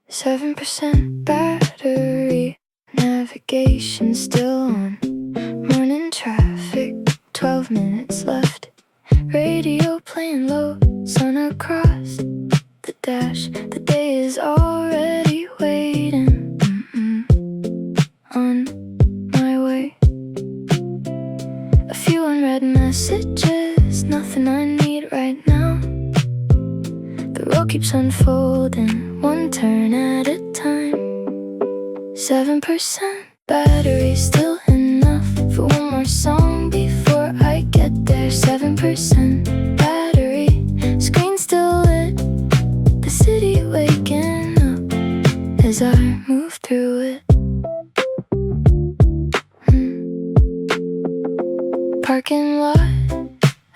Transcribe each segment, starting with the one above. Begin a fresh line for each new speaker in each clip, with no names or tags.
7% battery, navigation still on. Morning traffic, 12 minutes left. Radio playing low, sun across the dash. The day is already waiting. On my way. A few unread messages, nothing I need right now. The road keeps unfolding, one turn at a time. 7% battery, still enough for one more song before I get there. 7% battery, screen still lit, the city waking up as I move through it. Parking lot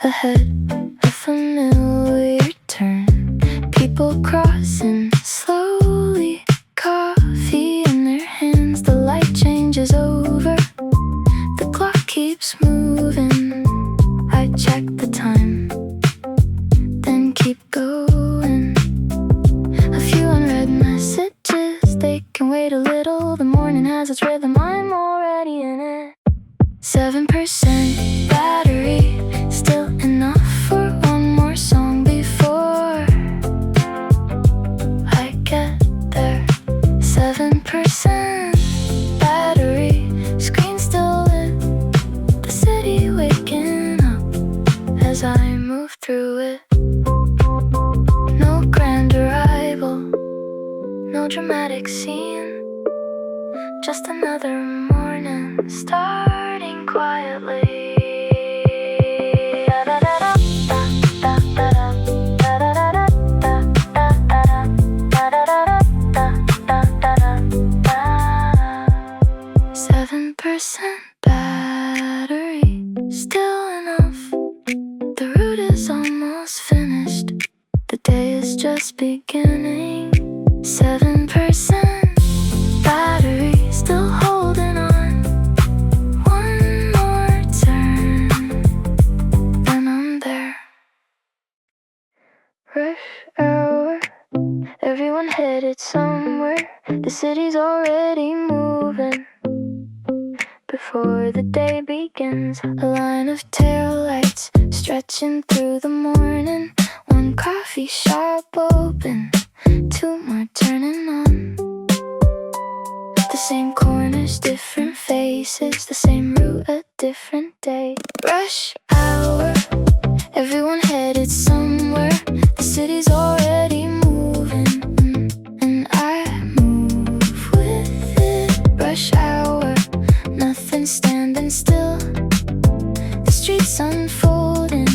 ahead, a familiar turn. People crossing slowly, coffee in their hands. The light changes over, the clock keeps moving. I check the time, then keep going. A few unread messages, they can wait a little. The morning has its rhythm, I'm already in it. 7% battery, still enough for one more song before I get there. 7% battery, screen still lit, the city waking up as I move through it. No grand arrival, no dramatic scene, just another morning starting quietly. 7% battery, still enough. The route is almost finished, the day is just beginning. 7% battery, still holding on. One more turn, and I'm there. Rush hour, everyone headed somewhere. The city's already moving before the day begins. A line of taillights stretching through the morning. One coffee shop open, two more turning on. The same corners, different faces, the same route, a different day. Rush hour, everyone headed somewhere. The city's already moving, and I move with it. Rush hour, nothing standing still. The streets unfolding,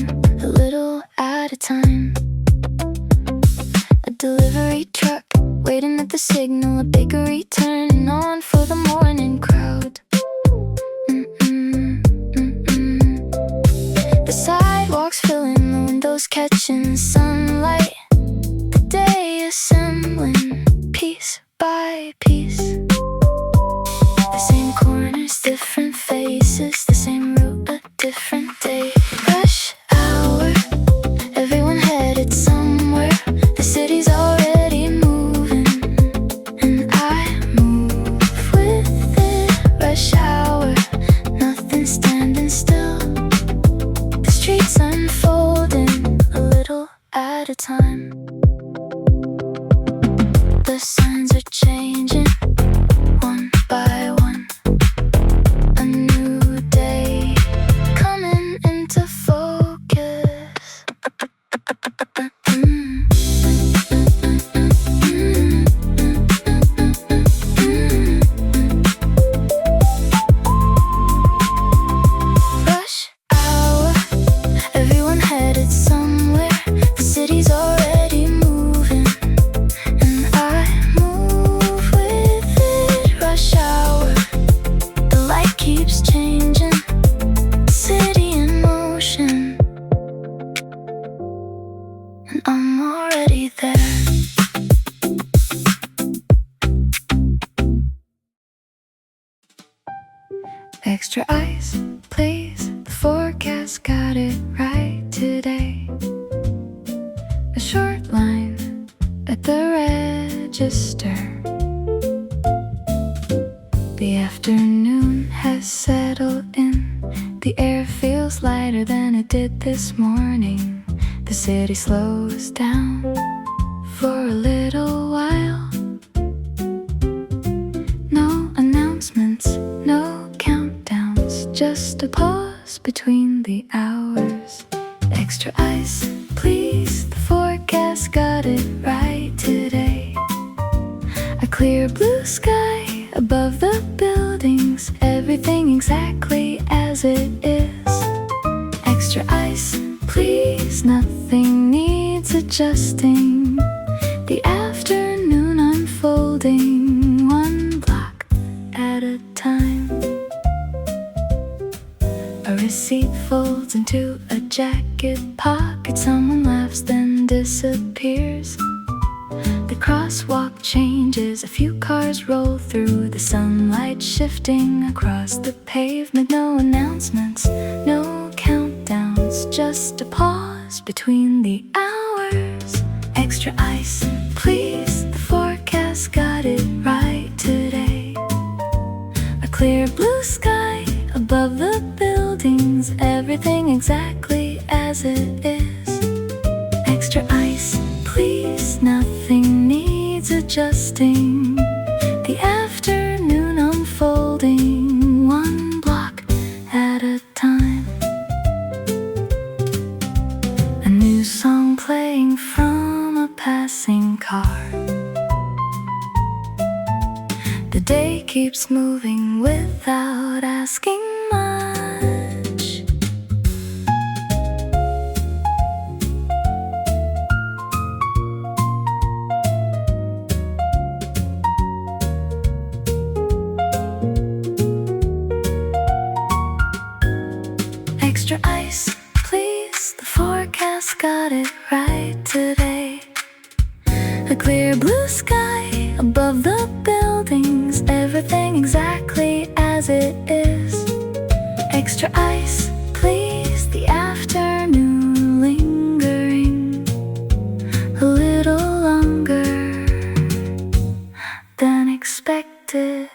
a little at a time. A delivery truck waiting at the signal, a bakery turning on for the morning crowd. The sidewalks filling, the windows catching sunlight. The day assembling, piece by piece. The same corners, different faces, the same route, a different day. Rush hour, everyone headed somewhere. The city's already moving, and I move with it. Rush hour, nothing standing still. The streets unfolding, a little at a time. The signs are changing, one by one. A new day coming into focus. Rush hour, everyone headed somewhere. The city's already moving, and I move with it. Rush hour, the light keeps changing, city in motion, and I'm already there. Extra ice, please. The forecast got it right today. A short line at the red register. The afternoon has settled in. The air feels lighter than it did this morning. The city slows down for a little while. No announcements, no countdowns, just a pause between the hours. Extra ice, please, the forecast got it right today. A clear blue sky above the buildings, everything exactly as it is. Extra ice, please, nothing needs adjusting. The afternoon unfolding, one block at a time. A receipt folds into a jacket pocket. Someone laughs, then disappears. The crosswalk changes, a few cars roll through, the sunlight shifting across the pavement. No announcements, no countdowns, just a pause between the hours. Extra ice, please, the forecast got it right today. A clear blue sky above the buildings, everything exactly as it is. Extra ice, please, nothing needs adjusting. The afternoon unfolding, one block at a time. A new song playing from a passing car. The day keeps moving without asking much. Extra ice, please, the forecast got it right today. A clear blue sky above the buildings, everything exactly as it is. Extra ice, please, the afternoon lingering a little longer than expected.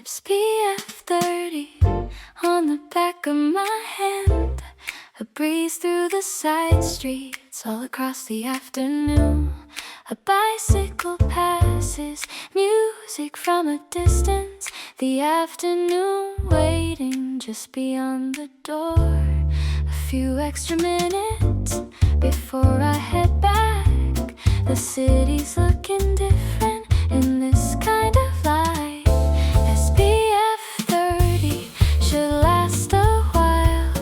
SPF 30 on the back of my hand. A breeze through the side streets all across the afternoon. A bicycle passes, music from a distance. The afternoon waiting just beyond the door. A few extra minutes before I head back. The city's looking different in this kind of light. SPF 30 should last a while.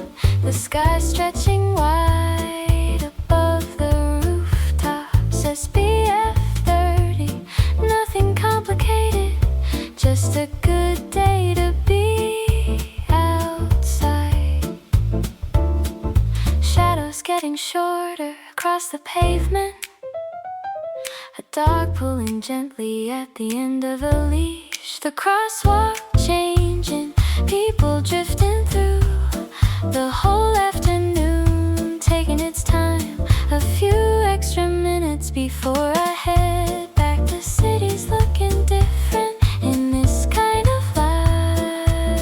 The sky stretching wide above the rooftops. SPF 30, nothing complicated, just a good day to be outside. Shadows getting shorter across the pavement. A dog pulling gently at the end of a leash. The crosswalk changing, people drifting through. The whole afternoon taking its time. A few extra minutes before I head back. The city's looking different in this kind of light.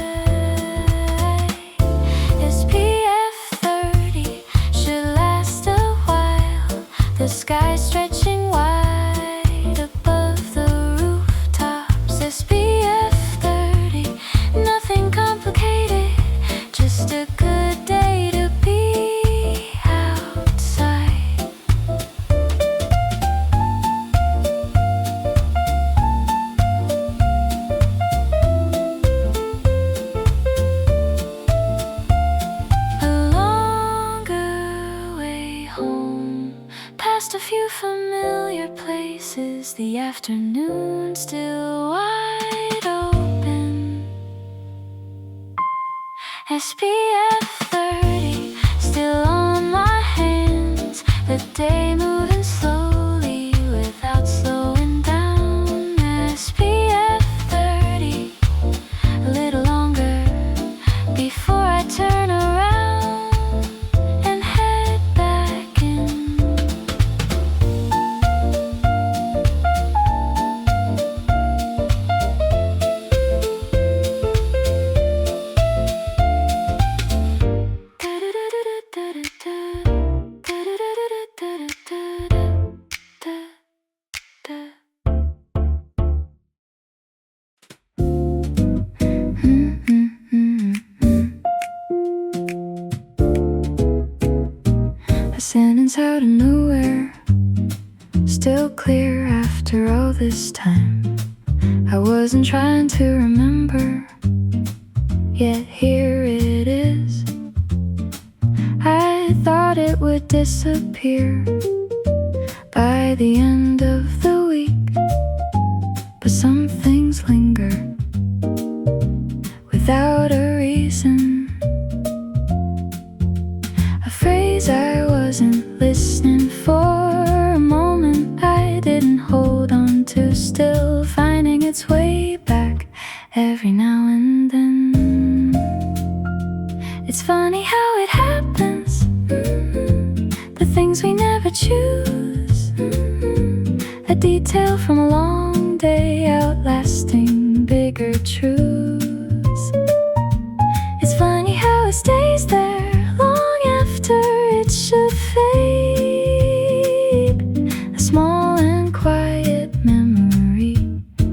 SPF 30 should last a while. The sky stretching wide above the rooftops. SPF 30, nothing complicated, just a good day to be outside. A longer way home, past a few familiar places. The afternoon still wide open. SPF 30 still on my hands. The day moving slowly without slowing down. SPF 30, a little longer, happens out of nowhere, still clear after all this time. I wasn't trying to remember, yet here it is. I thought it would disappear by the end of the week, but some things linger without a reason. A phrase I wasn't listening for, a moment I didn't hold on to, still finding its way back every now and then. It's funny how it happens, the things we never choose, a detail from a long day outlasting bigger truths. It's funny how it stays there long after it should fade, a small and quiet memory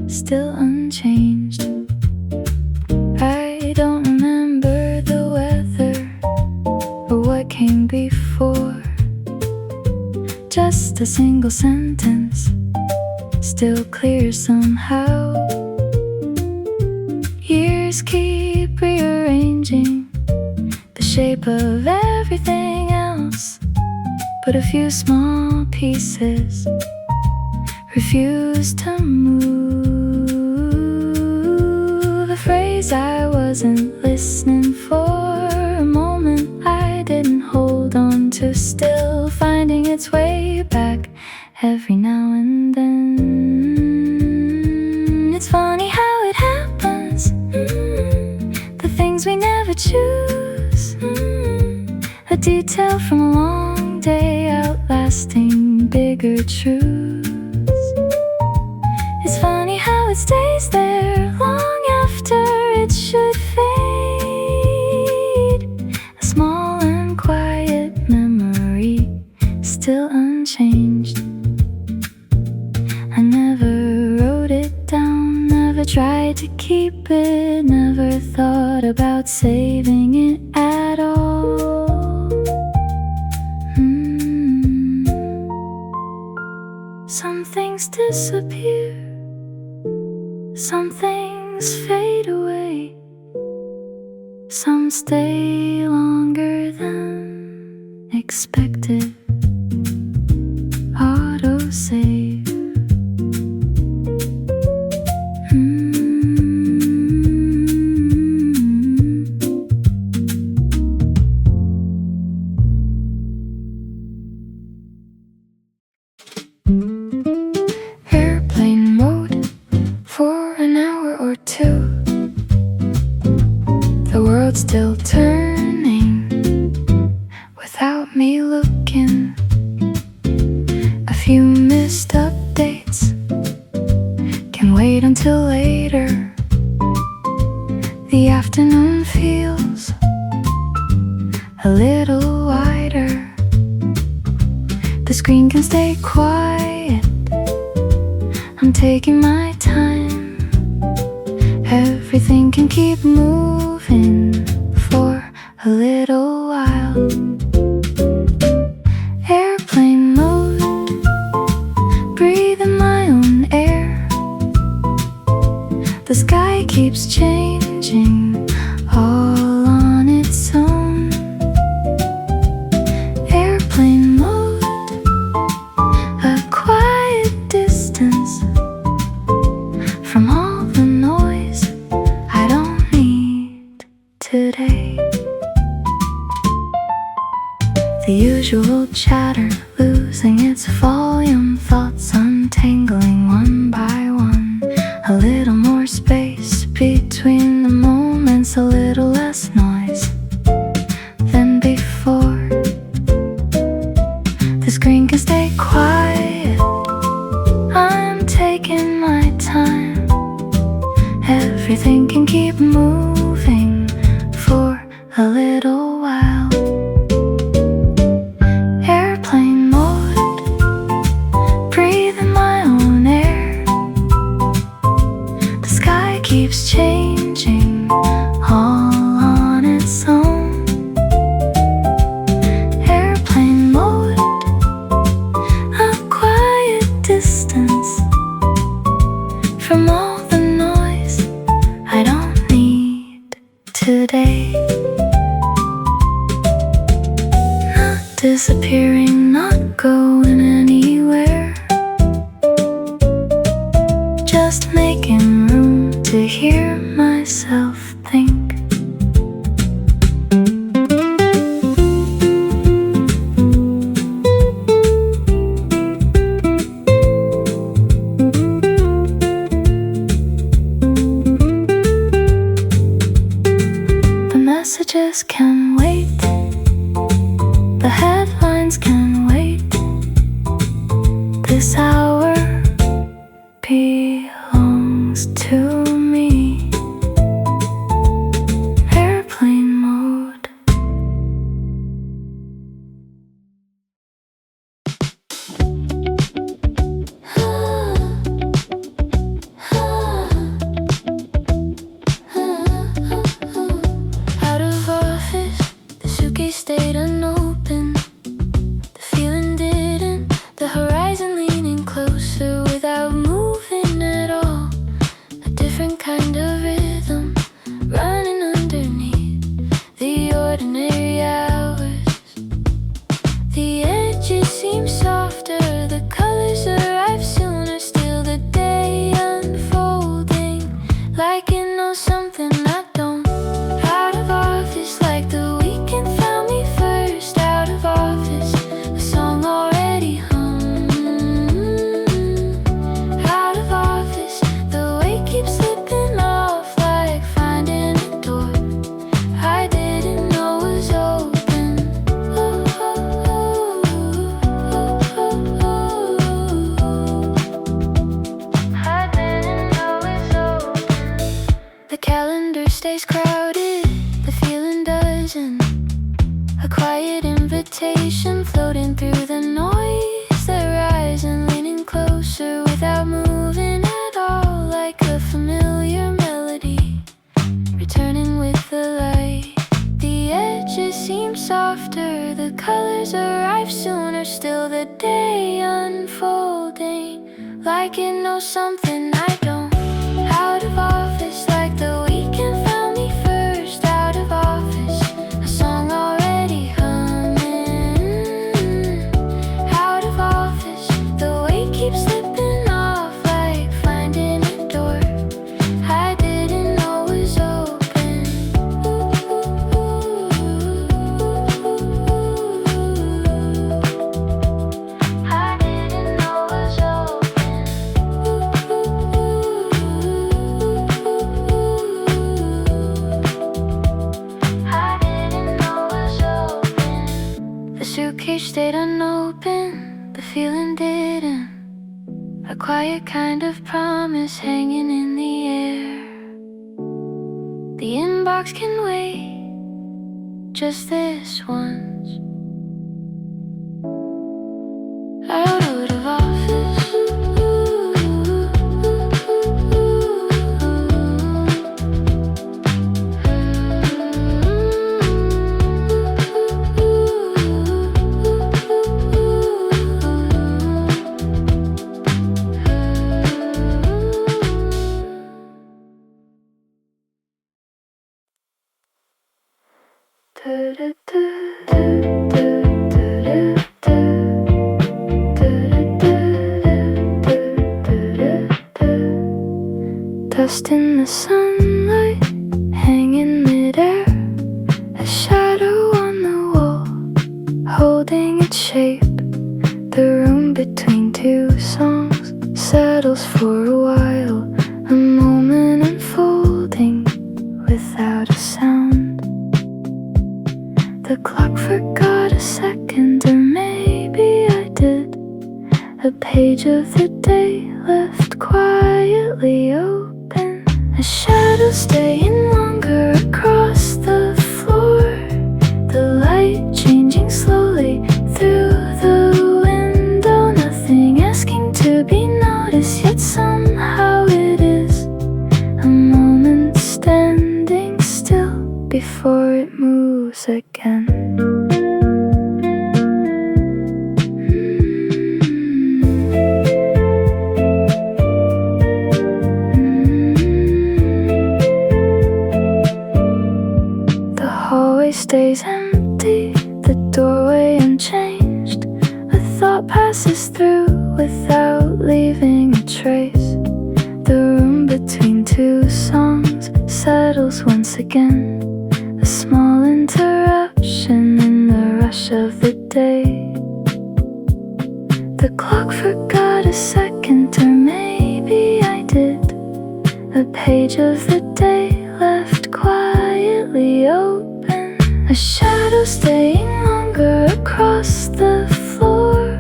still unchanged. I don't remember the weather or what came before, just a single sentence, still clear somehow. Years keep rearranging the shape of everything else, but a few small pieces refuse to move. A phrase I wasn't listening for, a moment I didn't hold on to, still finding its way back every now and then. It's funny how it happens, the things we never choose, a detail from a long day outlasting bigger truths. It's funny how it stays there long after it should fade, a small and quiet memory still unchanged. I never wrote it down, never tried to keep it, never thought about saving it at all. Some things disappear, some things fade away, some stay longer than expected. Autosave. Airplane mode for an hour or two, the world's still turning without me looking. A few missed updates can wait until later. The afternoon feels a little wider. The screen can stay quiet, I'm taking my time. Everything can keep moving for a little while. Airplane mode, breathing my own air. The sky keeps changing all on its own. Airplane mode, a quiet distance from all the noise I don't need today. The usual chatter losing its volume, thoughts untangling one by one. A little more space between the moments, a little less noise than before. The screen can stay quiet, I'm taking my time. Everything can keep moving for a little while. Airplane mode, breathing my own air. The sky keeps changing all on its own. Airplane mode, stay. Not disappearing, not going anywhere. Just making room to hear myself think. The messages can wait, the headlines can wait. This hour belongs to me. Airplane mode. Out of office, the suitcase stayed unopened. The feeling didn't, the horizon leaning closer without moving at all. A different kind of rhythm running underneath the ordinary hours. The edges seem softer, the colors arrive sooner. Still the day unfolding, like it knows something I don't. Out of office, like the weekend found me first. Out of office, a song already hum. Out of office, the weight keeps slipping off, like finding a door I didn't know was open. Ooh, ooh, ooh, ooh, ooh. I didn't know it's open. The calendar stays crowded, the feeling doesn't. A quiet invitation floating through the noise that rise and leaning closer without moving at all, like a familiar melody returning with the light. The edges seem softer, the colors arrive sooner. Still the day unfolding, like it knows something I don't. Out of office, like the weekend found me first. Out of office, a song already humming. Out of office, the weight keeps slipping off, like finding a door I didn't know was open. Ooh, ooh, ooh. I didn't know was open. Ooh, I didn't know was open. The suitcase stayed unopened, the feeling didn't. A quiet kind of promise hanging in the air. The inbox can wait, just this once. Out of office. Dust in the sunlight, hanging midair. A shadow on the wall, holding its shape. The room between two songs settles for a while. A moment unfolding without a sound. The clock forgot a second, or maybe I did. A page of the day left quietly open. A shadow staying longer across the floor. The light changing slowly through the window. Nothing asking to be noticed, yet somehow it is. A moment standing still before it moves again. hallway stays empty, the doorway unchanged. A thought passes through without leaving a trace. The room between two songs settles once again. A small interruption in the rush of the day. The clock forgot a second, or maybe I did. A page of the day left quietly open. A shadow staying longer across the floor.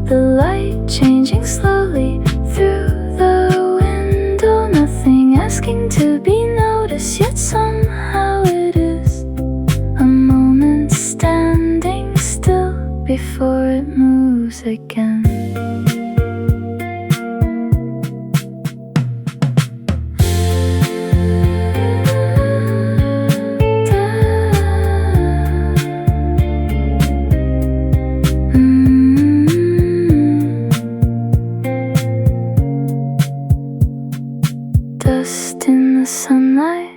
The light changing slowly through the window. Nothing asking to be noticed, yet somehow it is. A moment standing still before it moves again. Dust in the sunlight,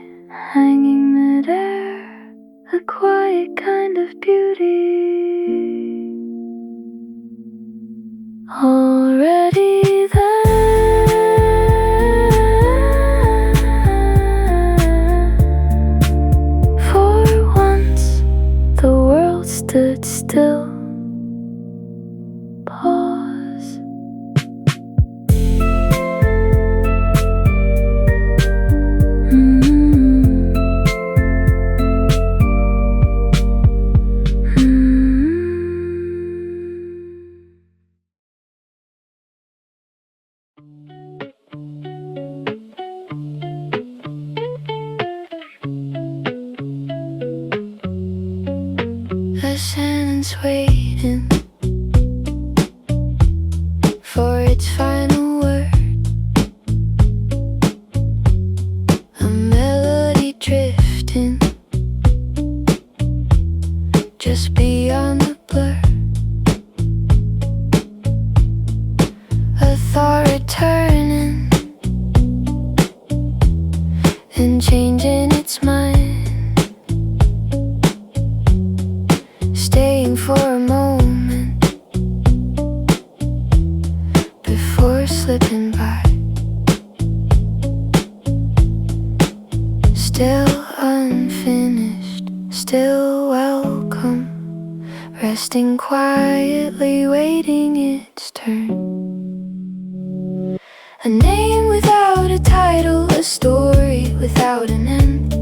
hanging midair, a quiet kind of beauty. Already there. For once, the world stood still. Pause. A sentence waiting for its final word. A melody drifting just beyond the blur. A thought returning and changing its mind. Staying for a moment before slipping by. Still unfinished, still welcome. Resting quietly, waiting its turn. A name without a title, a story without an end.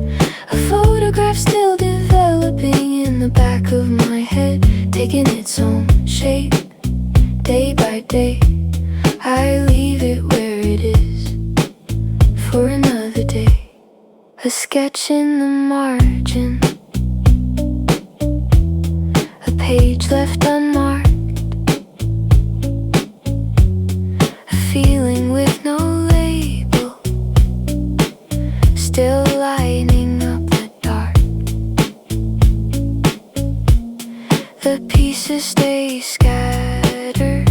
A photograph still developing in the back of my head, taking its own shape, day by day. I leave it where it is for another day. A sketch in the margin, a page left unmarked. A feeling with no label, still lighting up the dark. The pieces stay scattered,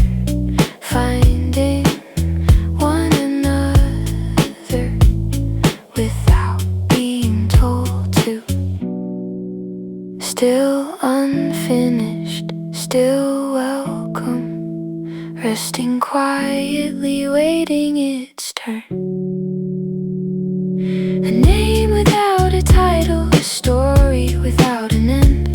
finding one another without being told to. Still unfinished, still welcome. Resting quietly, waiting its turn. A name without a title, a story without an end.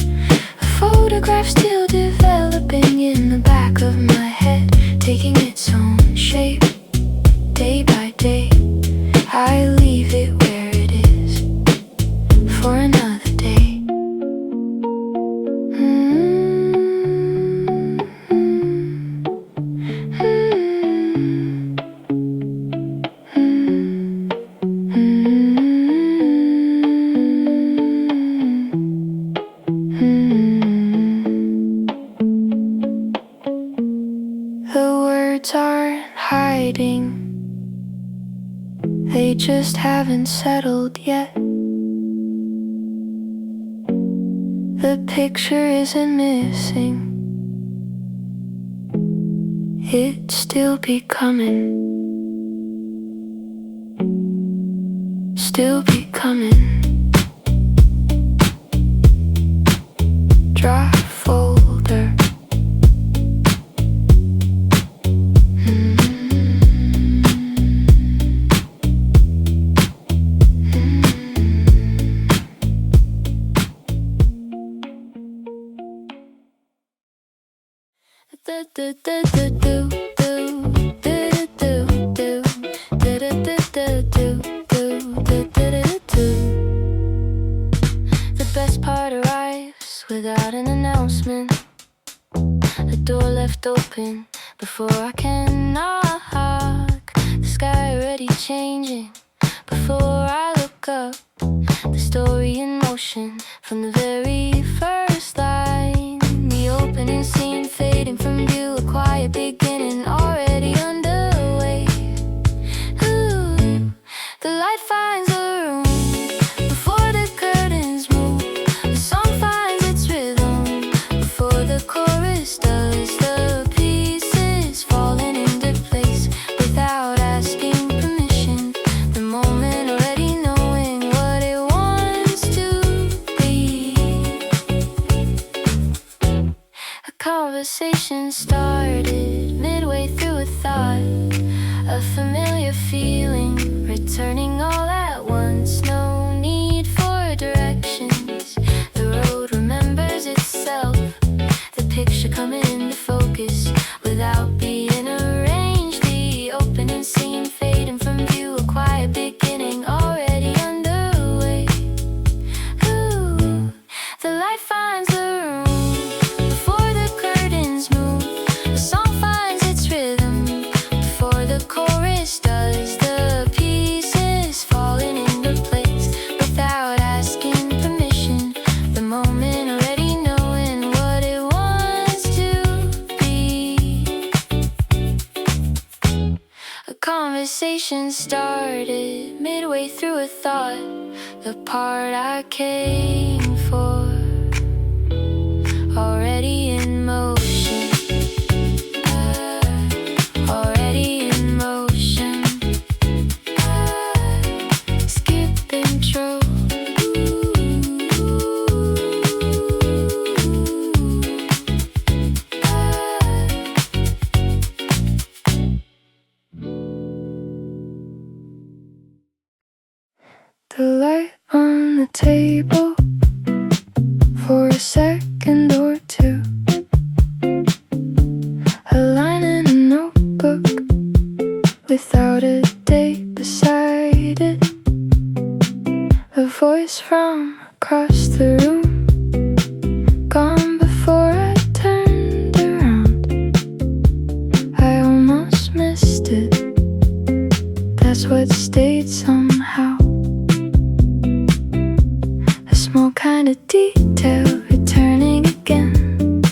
A photograph still developing in the back of my head, taking its own shape, day by day. I leave it where it is for another day. The words aren't hiding, they just haven't settled yet. The picture isn't missing, it's still becoming, still becoming. draft folder. The best part arrives without an announcement. A door left open before I can knock. The sky already changing before I look up. The story in motion from the very first line. The opening scene fading from view, a quiet beginning already underway. Ooh, the light finds the room before the curtains move. The song finds its rhythm before the chorus does. The pieces falling into place without asking permission. The moment already knowing what it wants to be. A conversation started midway through a thought. A familiar feeling returning all at once. No need for directions. The road remembers itself. The picture coming into focus without being arranged. The opening scene fading from view, a quiet beginning already underway. Ooh, the light finds the room before the curtains move. The song finds its rhythm before the chorus does. The pieces falling into place without asking permission. The moment already knowing what it wants to be. A conversation started midway through a thought. The part I came for already in motion. Already in motion. Skip intro. The light on the table for a second or two. A line in a notebook without a date beside it. A voice from across the room, gone before I turned around. I almost missed it. That's what stayed somehow. A small kind of detail returning again.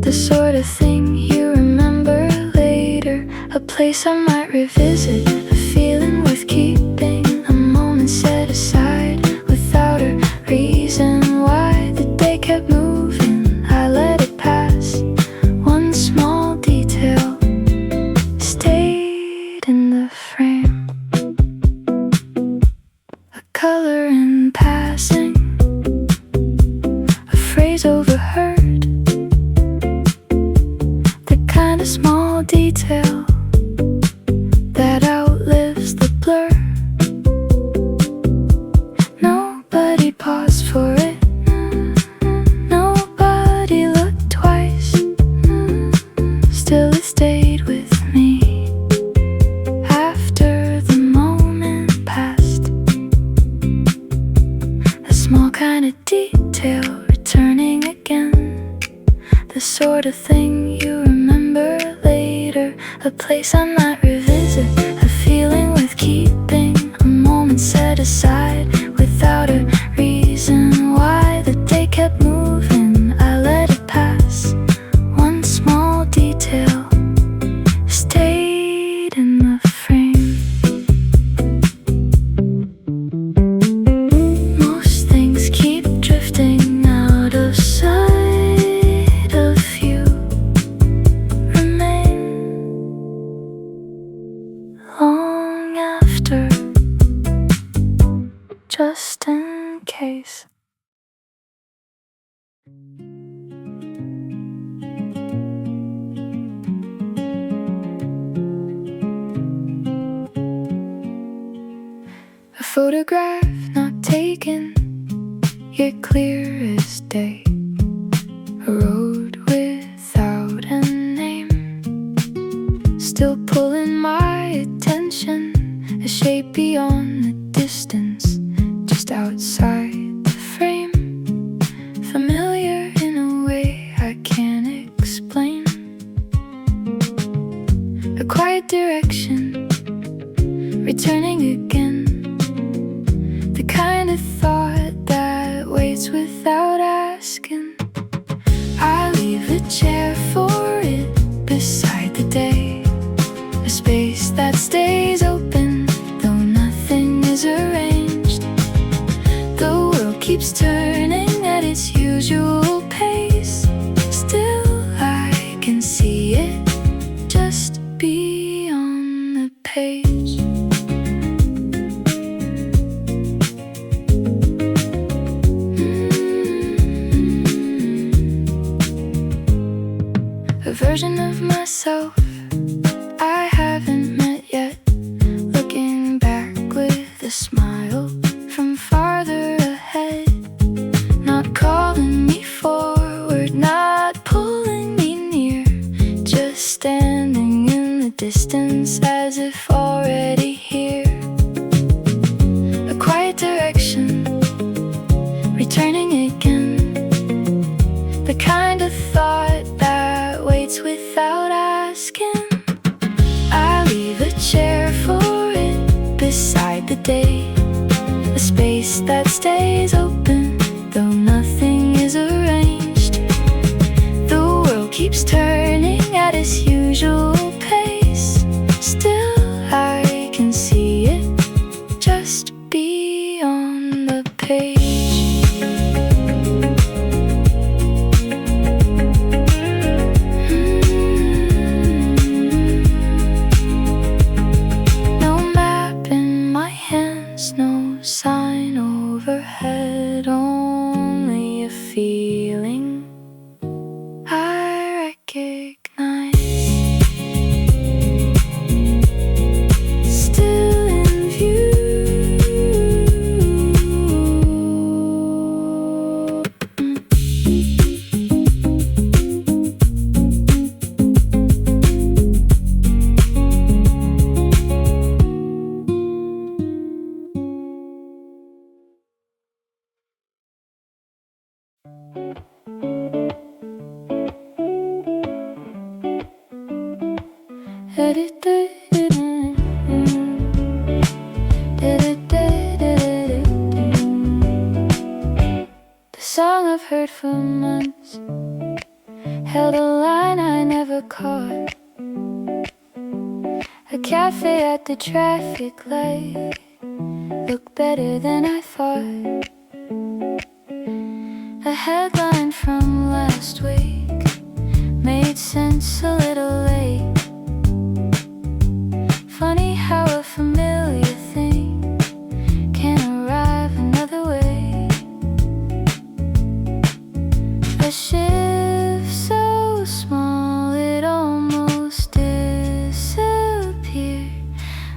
The sort of thing you remember later. A place I might revisit. A feeling worth keeping. A moment set aside without a reason why. The day kept moving, I let it pass. One small detail stayed in the frame. A color in passing, a phrase overheard. The kind of small detail that outlives the blur. Nobody paused for it. Nobody looked twice. Still it stayed with me after the moment passed. A small kind of detail returning again. The sort of thing you remember later. A place I might revisit. A feeling worth keeping. A moment set aside without a reason why. The day kept moving, I let it pass. One small detail stayed in the frame. Most things keep drifting out of sight. A few remain long after. photograph not taken, yet clear as day. A road without a name, still pulling my attention. A shape beyond the distance, just outside the frame. Familiar in a way I can't explain. A quiet direction, returning again. The kind of thought that waits without asking. I leave a chair for it beside the day. A space that stays open, though nothing is arranged. The world keeps turning at its usual pace. Still I can see it just beyond the page. A version of myself I haven't met yet, looking back with a smile from farther ahead. Not calling me forward, not pulling me near, just standing in the distance as if already here. A quiet direction, returning again. The kind of thought that waits without asking. I leave a chair for it beside the day. A space that stays open, though nothing is arranged. The world keeps turning at its usual pace. Still I can see it just beyond the page. No sign overhead, only a feeling I recognize. Still in view. The song I've heard for months held a line I never caught. A cafe at the traffic light looked better than I thought. A headline from last week made sense a little late. Funny how a familiar thing can arrive another way. A shift so small it almost disappeared,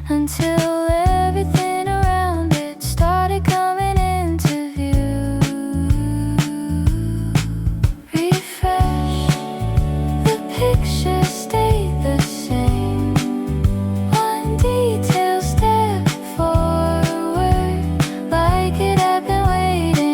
until everything around it started coming into view. Refresh, the picture stayed the same. One detail step forward, like it had been waiting.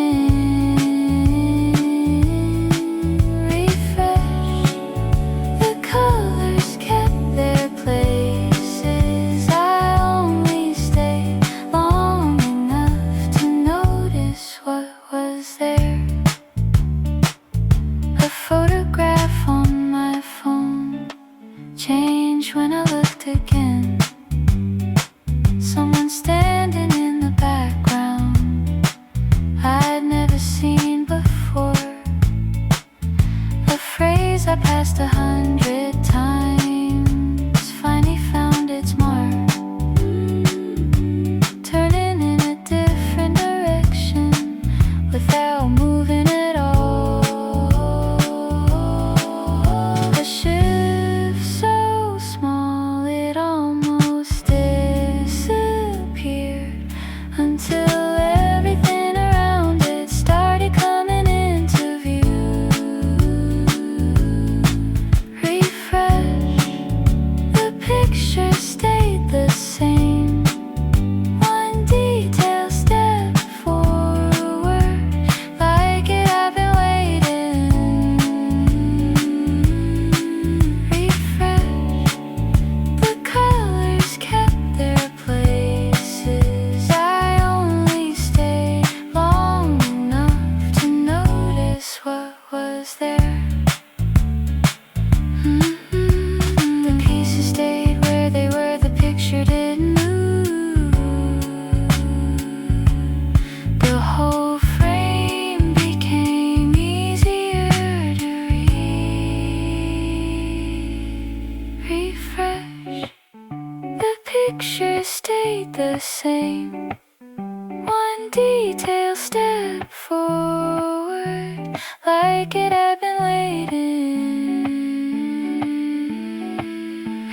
the same. One detail step forward, like it had been waiting.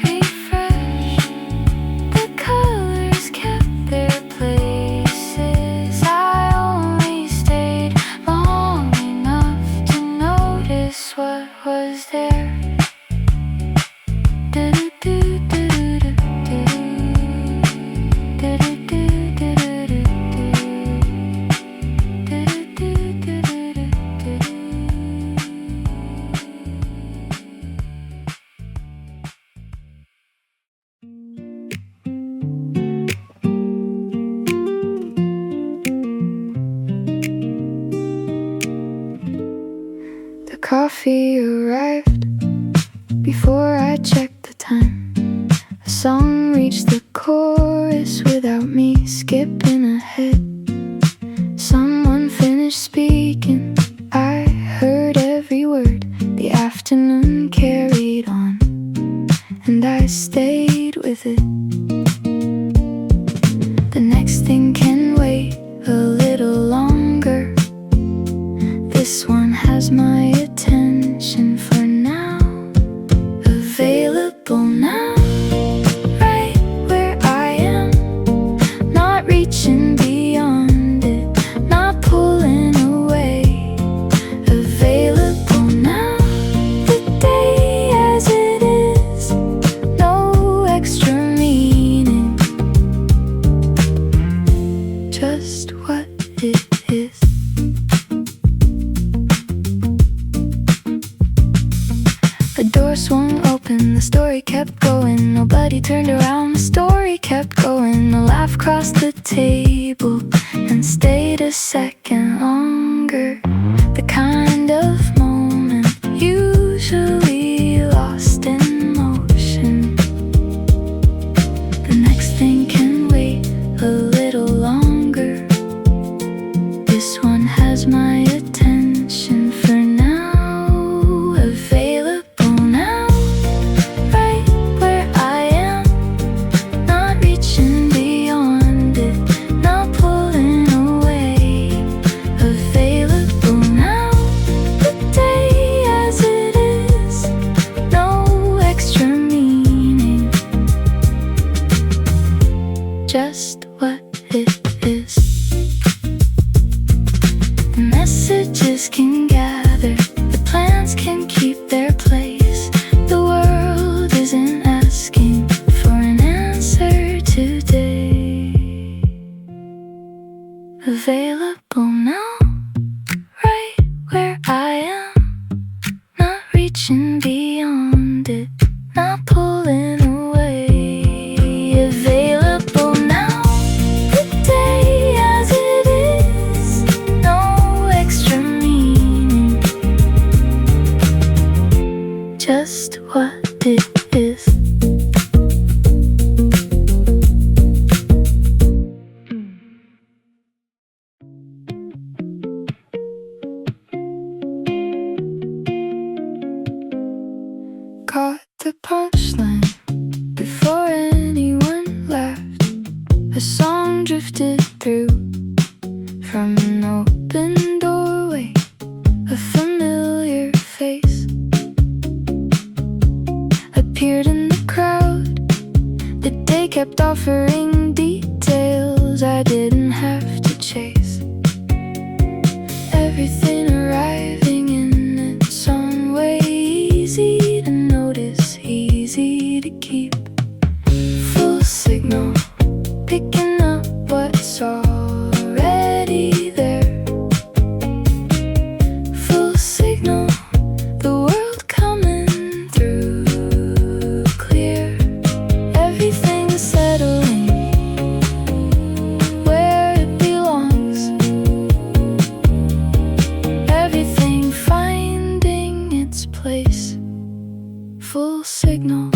Refresh, the colors kept their places. I only stayed long enough to notice what was there. The coffee arrived before I checked the time. A song reached the chorus without me skipping ahead. Someone finished speaking, I heard every word. The afternoon carried on, and I stayed with it. The next thing can wait a little longer. This one has my attention for now. Available now, right where I am. Not reaching beyond it, not pulling away. Available now, the day as it is. No extra meaning, just what it is. The door swung open, the story kept going. Nobody turned around, the story kept going. A laugh crossed the table and stayed a second longer. The kind of moment usually lost in motion. The next thing can wait a little longer. This one has my attention for now. Available now, right where I am. Not reaching beyond it, not pulling away. Available now, the day as it is. No extra meaning, just what it is. The messages can gather, the plans can keep their place. The world isn't asking for an answer today. Available now, right where I am. Not reaching beyond it, not pulling away. Available now, the day as it is. No extra meaning, just what it is. Caught the punchline before anyone laughed. A song drifted through from an open doorway. A familiar face appeared in the crowd. The day kept offering details I didn't have to chase. Everything arriving in its own way. Easy to notice, easy to keep. Full signal, picking up what's already there. Full signal, the world coming through clear. Everything's settling where it belongs. Everything finding its place. Full signal.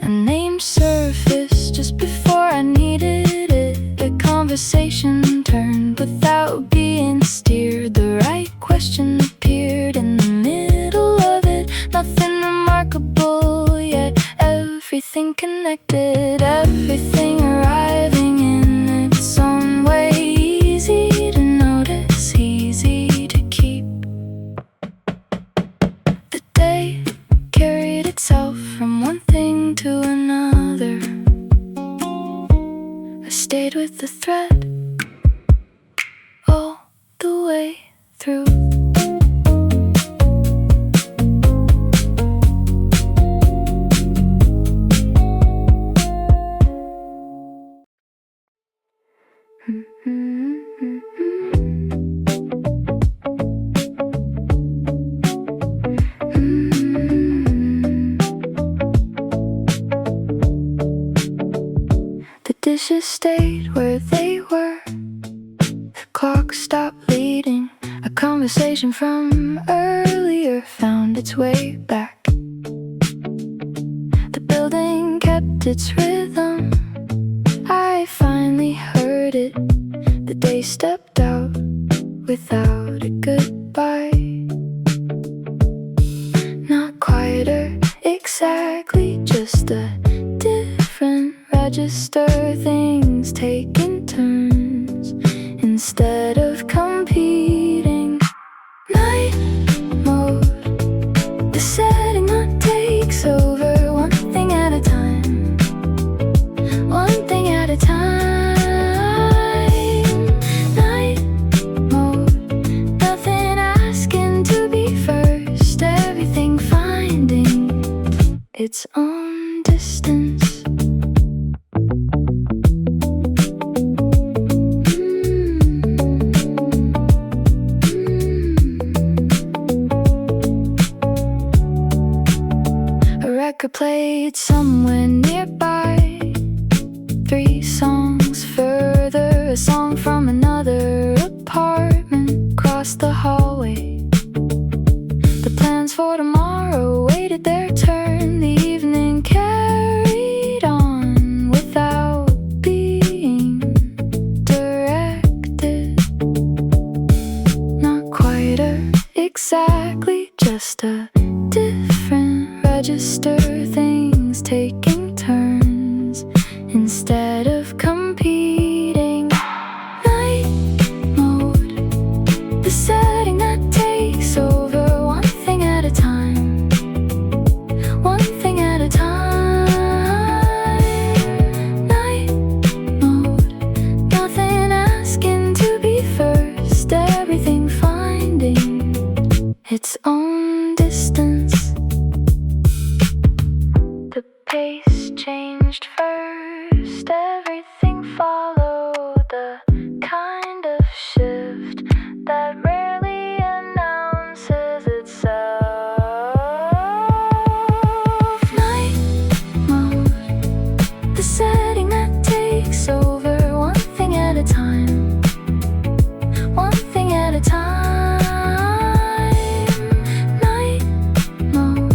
A name surfaced just before I needed it. A conversation turned without being steered. The right question appeared in the middle of it. Nothing remarkable, yet everything connected, everything arriving in its own way. Easy to notice, easy to keep. The day carried itself from one thing to another. I stayed with the thread all the way through. The dishes stayed where they were. The clock stopped bleeding. A conversation from earlier found its way back. The building kept its rhythm. I finally heard it. The day stepped out without a goodbye. Not quieter, exactly, just a different register. Things taking turns instead of competing. Night mode, the setting that takes over, one thing at a time, one thing at a time. Night mode, nothing asking to be first, everything finding its own distance. Record played somewhere nearby. 3 songs further, a song from another apartment across the hallway. The plans for tomorrow waited their turn. The evening carried on without being directed. Not quieter, exactly, just a different register. Things taking turns instead of competing. Night mode, the setting that takes over, one thing at a time, one thing at a time. Night mode, nothing asking to be first, everything finding its own distance. The pace changed first, everything followed the kind of shift that rarely announces itself. Night mode, the setting that takes over, one thing at a time, one thing at a time. Night mode,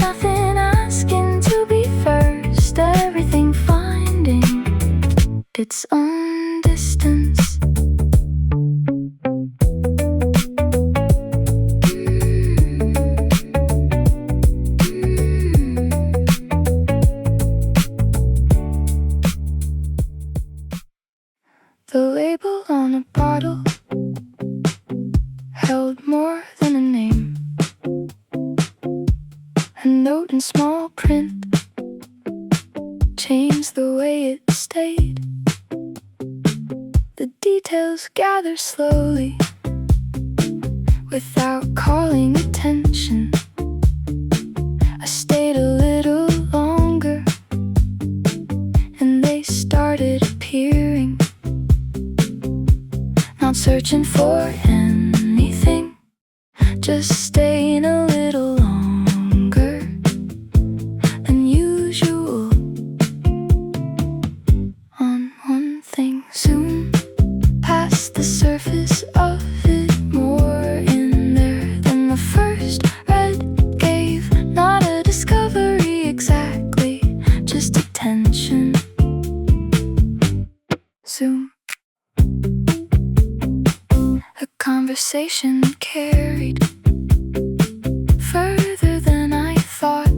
nothing asking to be first, everything finding its own distance. The label on a bottle held more than a name. A note in small print changed the way it stayed. The details gather slowly without calling attention. I stayed a little longer and they started appearing. Not searching for anything, just staying a little longer than usual on one thing. Zoom past the surface of it, more in there than the first read gave. Not a discovery exactly, just attention. Zoom. A conversation carried further than I thought.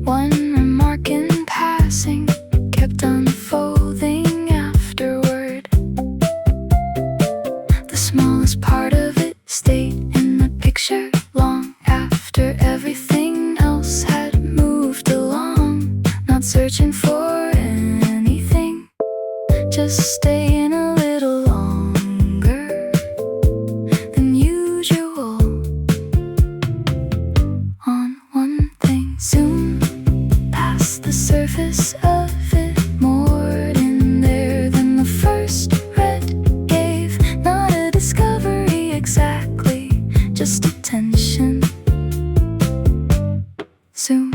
One smallest part of it stayed in the picture long after everything else had moved along. Not searching for anything, just staying a little longer than usual on one thing. Zoom past the surface of it, moored in there than the first read gave. Not a discovery exactly, just attention. Zoom.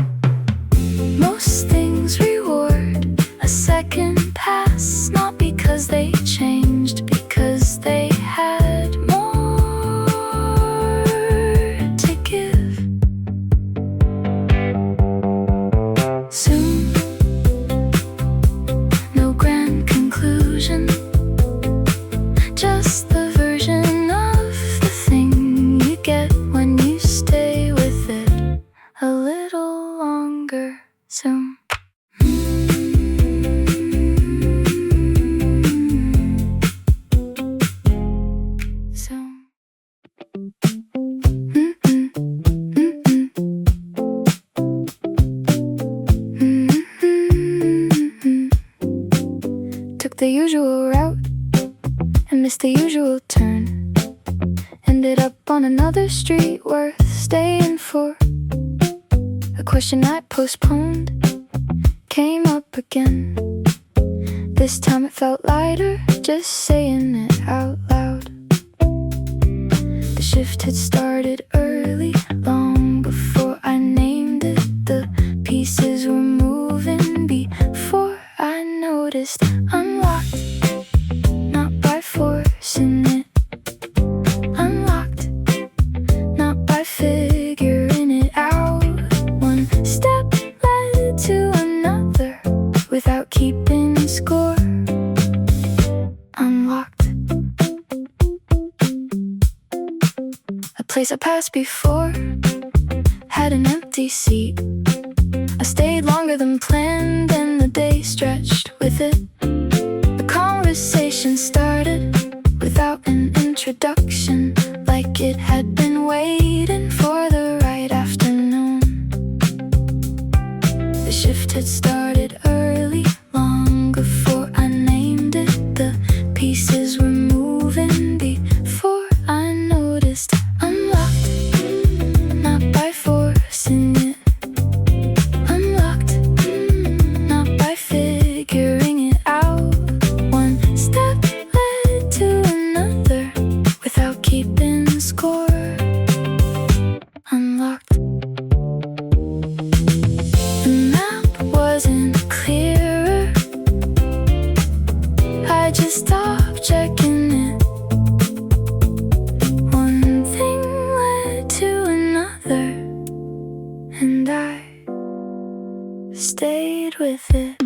Most things reward a second pass, not because they changed, because they had more to give. Zoom. No grand conclusion, just the version of the thing you get when you stay with it a little longer. Zoom. Zoom. Took the usual route and missed the usual turn. Ended up on another street worth staying for. A question I postponed came up again. This time it felt lighter, just saying it out loud. The shift had started early, long before I named it. The pieces were moving before I noticed. Unlocked, not by forcing it. Unlocked, not by figuring it out. One step led to another without keeping score. Unlocked. A place I passed before had an empty seat. I stayed longer than planned and the day stretched with it. The conversation started without an introduction, like it had been waiting for the right afternoon. The shift had started early, long before I named it. The pieces were moving before I noticed. Unlocked, not by forcing it. Unlocked, not by figuring it out. One step led to another without keeping score. Unlocked. The map wasn't clearer, I just stopped checking it. One thing led to another, and I stayed with it.